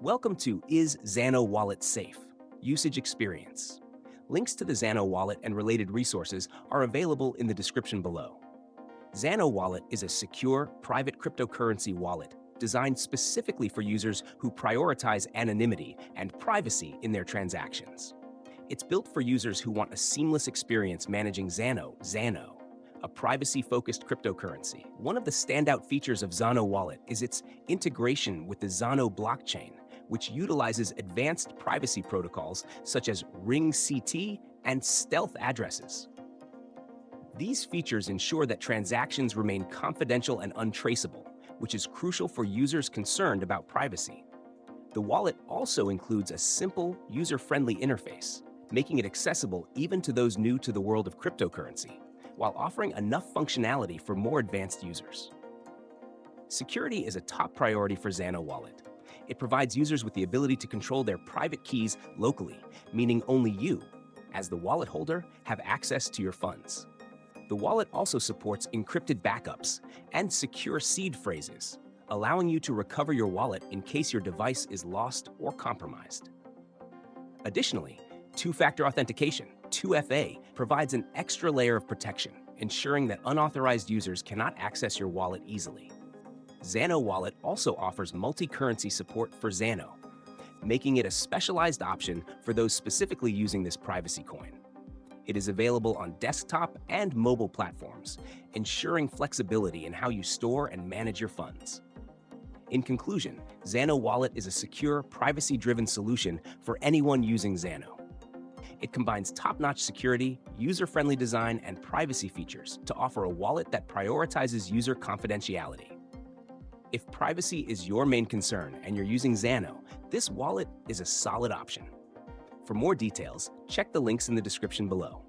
Welcome to Is Zano Wallet Safe? Usage Experience. Links to the Zano wallet and related resources are available in the description below. Zano Wallet is a secure, private cryptocurrency wallet designed specifically for users who prioritize anonymity and privacy in their transactions. It's built for users who want a seamless experience managing Zano, a privacy-focused cryptocurrency. One of the standout features of Zano Wallet is its integration with the Zano blockchain, which utilizes advanced privacy protocols such as ring CT and stealth addresses. These features ensure that transactions remain confidential and untraceable, which is crucial for users concerned about privacy. The wallet also includes a simple, user-friendly interface, making it accessible even to those new to the world of cryptocurrency, while offering enough functionality for more advanced users. Security is a top priority for Zano Wallet. It provides users with the ability to control their private keys locally, meaning only you, as the wallet holder, have access to your funds. The wallet also supports encrypted backups and secure seed phrases, allowing you to recover your wallet in case your device is lost or compromised. Additionally, two-factor authentication, 2FA, provides an extra layer of protection, ensuring that unauthorized users cannot access your wallet easily. Zano Wallet also offers multi-currency support for Zano, making it a specialized option for those specifically using this privacy coin. It is available on desktop and mobile platforms, ensuring flexibility in how you store and manage your funds. In conclusion, Zano Wallet is a secure, privacy-driven solution for anyone using Zano. It combines top-notch security, user-friendly design, and privacy features to offer a wallet that prioritizes user confidentiality. If privacy is your main concern and you're using Zano, this wallet is a solid option. For more details, check the links in the description below.